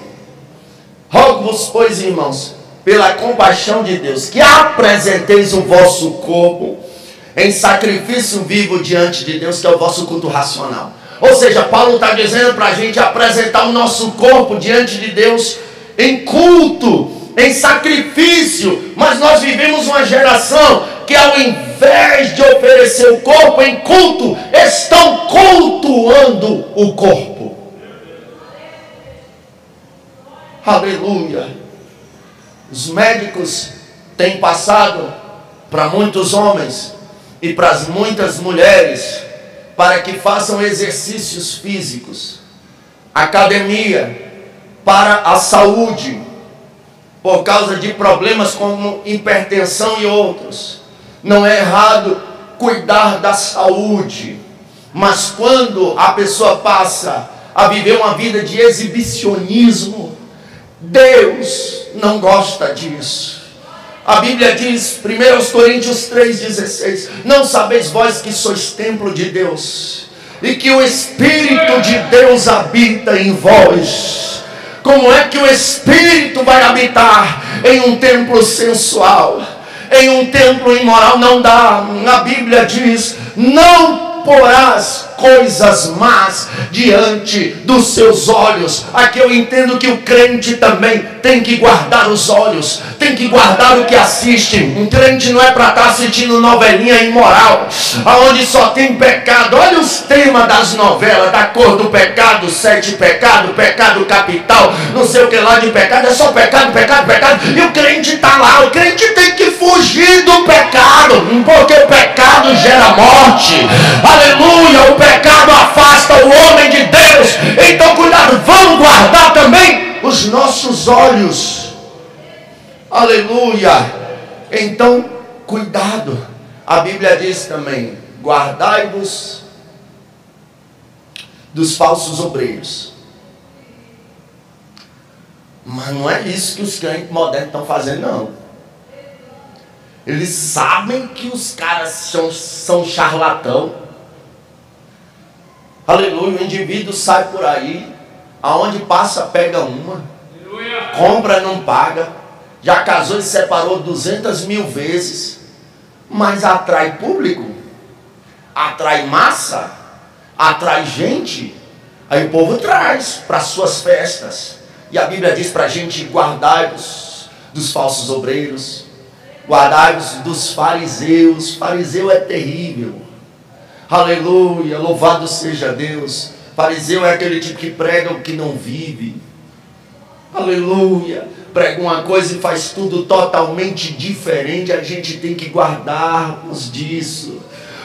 rogo-vos, pois, irmãos, pela compaixão de Deus, que apresenteis o vosso corpo em sacrifício vivo diante de Deus, que é o vosso culto racional. Ou seja, Paulo está dizendo para a gente apresentar o nosso corpo diante de Deus em culto, em sacrifício. Mas nós vivemos uma geração que, ao invés de oferecer o corpo em culto, estão cultuando o corpo. Aleluia. Os médicos têm passado para muitos homens e para muitas mulheres para que façam exercícios físicos, academia para a saúde, por causa de problemas como hipertensão e outros. Não é errado cuidar da saúde, mas quando a pessoa passa a viver uma vida de exibicionismo, Deus não gosta disso. A Bíblia diz, 1 Coríntios 3,16: não sabeis vós que sois templo de Deus, e que o Espírito de Deus habita em vós. Como é que o Espírito vai habitar em um templo sensual, em um templo imoral? Não dá. A Bíblia diz: não porás coisas más diante dos seus olhos. Aqui eu entendo que o crente também tem que guardar os olhos, tem que guardar o que assiste. Um crente não é para estar assistindo novelinha imoral, aonde só tem pecado. Olha os temas das novelas, da cor do pecado, 7 pecados, pecado capital, não sei o que lá de pecado, é só pecado, pecado, pecado. E o crente está lá. O crente tem que fugir do pecado, porque o pecado gera morte. Aleluia, o pecado afasta o homem de Deus. Então cuidado, vamos guardar também os nossos olhos. Aleluia. Então cuidado. A Bíblia diz também: guardai-vos dos falsos obreiros. Mas não é isso que os crentes modernos estão fazendo, não. Eles sabem que os caras são charlatão. Aleluia, o indivíduo sai por aí, aonde passa pega uma, compra não paga, já casou e separou 200 mil vezes, mas atrai público, atrai massa, atrai gente, aí o povo traz para suas festas. E a Bíblia diz para a gente: guardai-vos dos falsos obreiros, guardai-vos dos fariseus. Fariseu é terrível. Aleluia, louvado seja Deus. Fariseu é aquele tipo que prega o que não vive. Aleluia, prega uma coisa e faz tudo totalmente diferente. A gente tem que guardar-nos disso.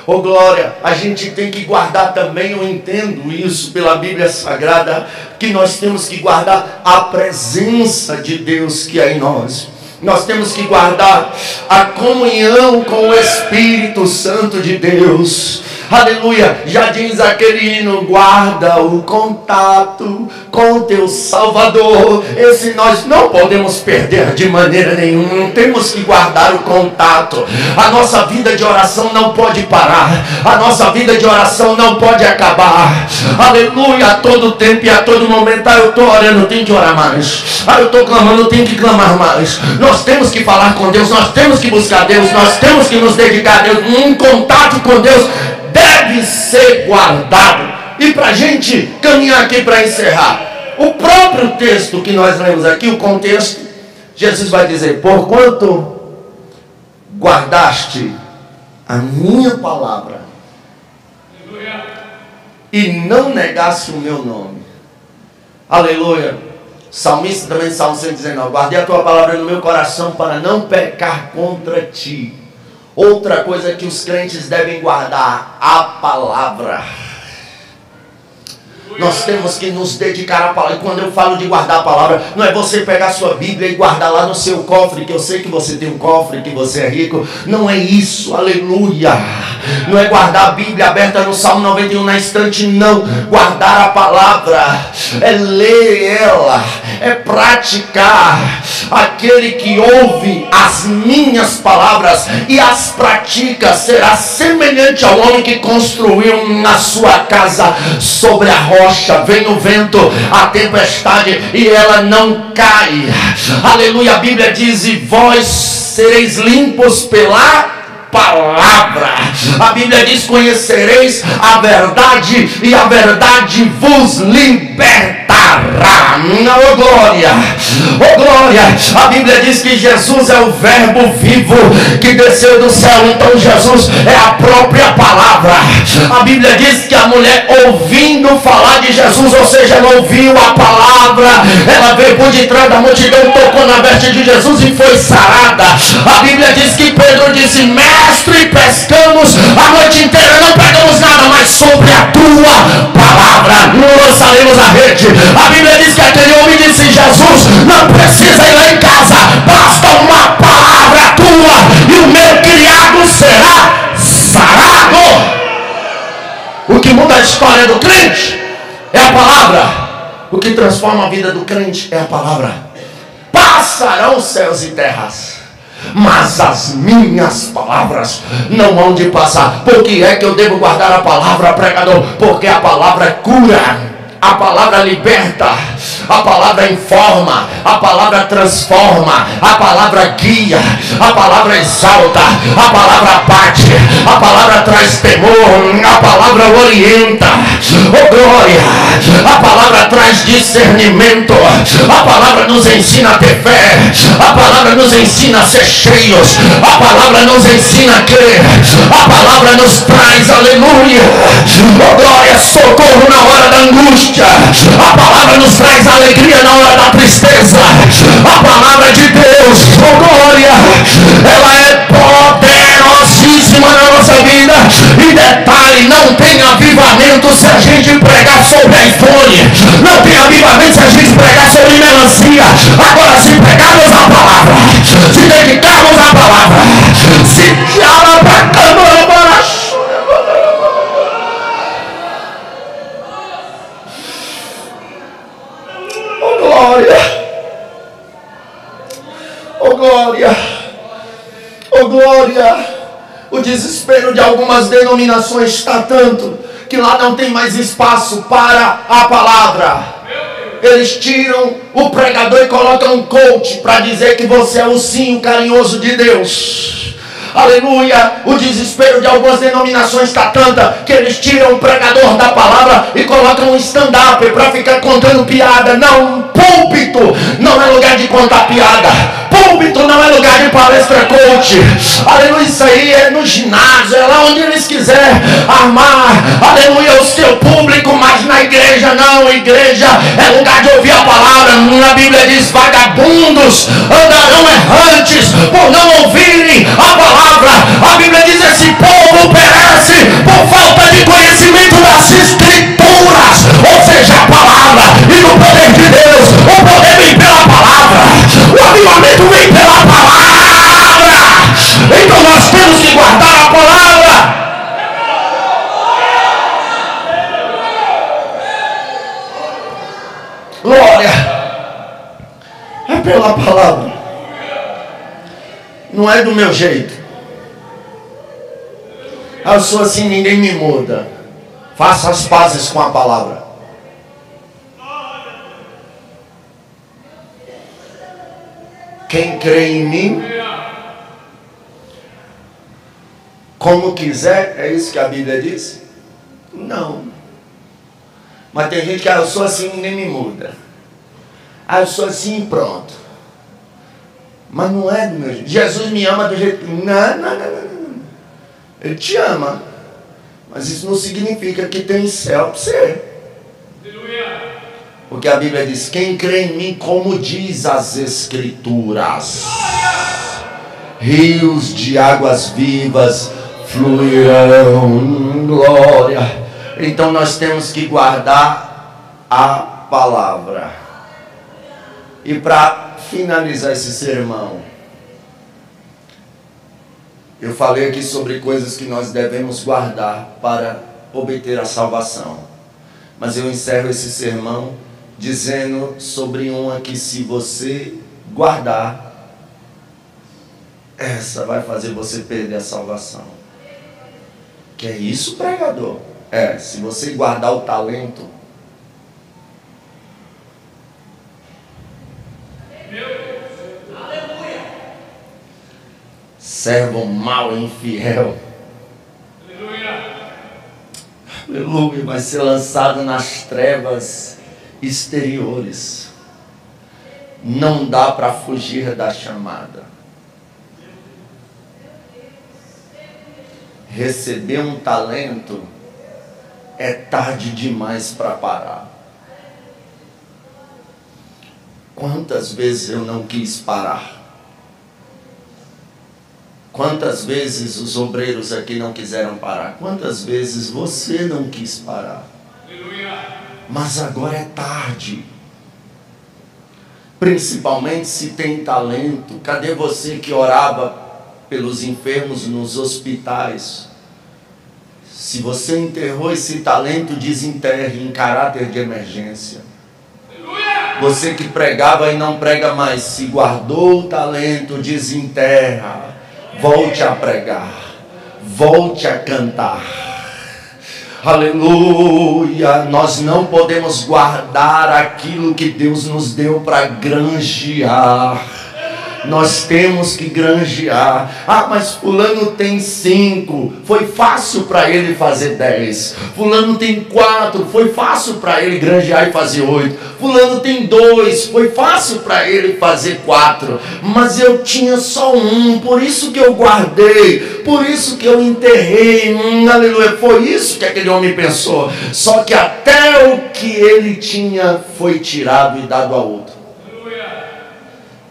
Oh glória, a gente tem que guardar também, eu entendo isso pela Bíblia Sagrada, que nós temos que guardar a presença de Deus que é em nós. Nós temos que guardar a comunhão com o Espírito Santo de Deus. Aleluia, já diz aquele hino: guarda o contato com teu Salvador. Esse nós não podemos perder de maneira nenhuma. Temos que guardar o contato. A nossa vida de oração não pode parar. A nossa vida de oração não pode acabar. Aleluia, a todo tempo e a todo momento. Eu estou orando, tenho que orar mais. Eu estou clamando, tenho que clamar mais. Nós temos que falar com Deus, nós temos que buscar Deus, nós temos que nos dedicar a Deus. Um contato com Deus deve ser guardado. E para a gente caminhar aqui para encerrar, o próprio texto que nós lemos aqui, o contexto, Jesus vai dizer: porquanto guardaste a minha palavra e não negaste o meu nome. Aleluia. Salmista também, Salmo 119: guardei a tua palavra no meu coração para não pecar contra ti. Outra coisa que os crentes devem guardar: a palavra. Nós temos que nos dedicar à palavra. E quando eu falo de guardar a palavra, não é você pegar a sua Bíblia e guardar lá no seu cofre, que eu sei que você tem um cofre, que você é rico. Não é isso, aleluia. Não é guardar a Bíblia aberta no Salmo 91 na estante, não. Guardar a palavra é ler ela, é praticar. Aquele que ouve as minhas palavras e as pratica será semelhante ao homem que construiu na sua casa sobre a rocha. Vem o vento, a tempestade, e ela não cai. Aleluia, a Bíblia diz: e vós sereis limpos pela palavra. A Bíblia diz: conhecereis a verdade e a verdade vos libertará. Oh glória, oh glória. A Bíblia diz que Jesus é o verbo vivo que desceu do céu. Então Jesus é a própria palavra. A Bíblia diz que a mulher, ouvindo falar de Jesus, ou seja, ela ouviu a palavra, ela veio por detrás da multidão, tocou na veste de Jesus e foi sarada. A Bíblia diz que Pedro disse: mestre, pescamos a noite inteira, não pegamos nada, mas sobre a tua palavra não lançaremos a rede. A Bíblia diz que aquele homem disse: Jesus, não precisa ir lá em casa, basta uma palavra tua e o meu criado será sarado. O que muda a história do crente é a palavra. O que transforma a vida do crente é a palavra. Passarão céus e terras, mas as minhas palavras não hão de passar. Por que é que eu devo guardar a palavra, pregador? Porque a palavra cura, a palavra liberta, a palavra informa, a palavra transforma, a palavra guia, a palavra exalta, a palavra bate, a palavra traz temor, a palavra orienta, oh glória, a palavra traz discernimento, a palavra nos ensina a ter fé, a palavra nos ensina a ser cheios, a palavra nos ensina a crer, a palavra nos traz, aleluia, oh glória, socorro na hora da angústia. A palavra nos traz alegria na hora da tristeza. A palavra de Deus, oh glória, ela é poderosíssima na nossa vida. E detalhe, não tem avivamento se a gente pregar sobre iPhone, não tem avivamento se a gente pregar sobre melancia. Agora, se pregarmos a palavra, se dedicarmos a palavra, se ela para câmara para oh glória, oh glória. O desespero de algumas denominações está tanto que lá não tem mais espaço para a palavra. Eles tiram o pregador e colocam um coach para dizer que você é o ursinho carinhoso de Deus. Aleluia. O desespero de algumas denominações está tanta que eles tiram o pregador da palavra e colocam um stand-up para ficar contando piada. Não, púlpito não é lugar de contar piada. Púlpito não é lugar de palestra coach. Aleluia. Isso aí é no ginásio, é lá onde eles quiserem armar, aleluia, o seu público. Mas na igreja não. Igreja é lugar de ouvir a palavra. Na Bíblia diz: vagabundos andarão errantes por não ouvirem a palavra. A Bíblia diz: esse povo perece por falta de conhecimento das escrituras. Ou seja, a palavra e no poder de Deus. O poder vem pela palavra, o avivamento vem pela palavra. Então nós temos que guardar a palavra. Glória, é pela palavra, não é do meu jeito. Eu sou assim, ninguém me muda. Faça as pazes com a palavra. Quem crê em mim, como quiser, é isso que a Bíblia diz? Não. Mas tem gente que eu sou assim, ninguém me muda. Eu sou assim e pronto. Mas não é do meu jeito. Jesus me ama do jeito. Não. Ele te ama. Mas isso não significa que tem céu para você. Porque a Bíblia diz: quem crê em mim, como diz as Escrituras, rios de águas vivas fluirão. Glória. Então nós temos que guardar a palavra. E para finalizar esse sermão, eu falei aqui sobre coisas que nós devemos guardar para obter a salvação. Mas eu encerro esse sermão dizendo sobre uma que, se você guardar, essa vai fazer você perder a salvação. Que é isso, pregador? Se você guardar o talento, servo mau e infiel, aleluia, vai ser lançado nas trevas exteriores. Não dá para fugir da chamada. Receber um talento é tarde demais para parar. Quantas vezes eu não quis parar? Quantas vezes os obreiros aqui não quiseram parar? Quantas vezes você não quis parar? Mas agora é tarde. Principalmente se tem talento. Cadê você que orava pelos enfermos nos hospitais? Se você enterrou esse talento, desenterre em caráter de emergência. Você que pregava e não prega mais, se guardou o talento, desenterra. Volte a pregar, volte a cantar. Aleluia! Nós não podemos guardar aquilo que Deus nos deu para granjear. Nós temos que granjear. Ah, mas fulano tem 5, foi fácil para ele fazer 10. Fulano tem 4, foi fácil para ele granjear e fazer 8. Fulano tem 2, foi fácil para ele fazer 4. Mas eu tinha só 1, por isso que eu guardei, por isso que eu enterrei. Aleluia, foi isso que aquele homem pensou. Só que até o que ele tinha foi tirado e dado a outro.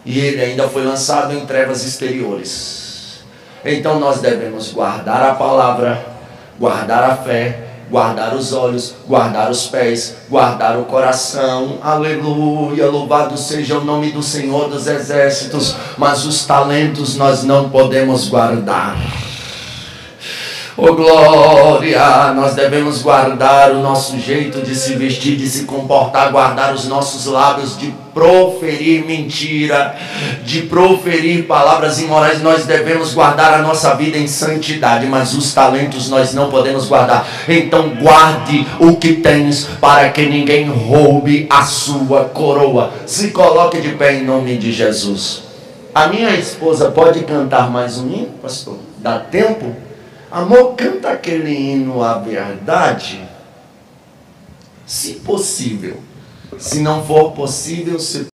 E ele ainda foi lançado em trevas exteriores. Então nós devemos guardar a palavra, guardar a fé, guardar os olhos, guardar os pés, guardar o coração. Aleluia, louvado seja o nome do Senhor dos Exércitos. Mas os talentos nós não podemos guardar. Oh glória, nós devemos guardar o nosso jeito de se vestir, de se comportar, guardar os nossos lábios de proferir mentira, de proferir palavras imorais. Nós devemos guardar a nossa vida em santidade, mas os talentos nós não podemos guardar. Então guarde o que tens, para que ninguém roube a sua coroa. Se coloque de pé em nome de Jesus. A minha esposa pode cantar mais um hino, pastor? Dá tempo? Amor, canta aquele hino à verdade, se possível. Se não for possível, se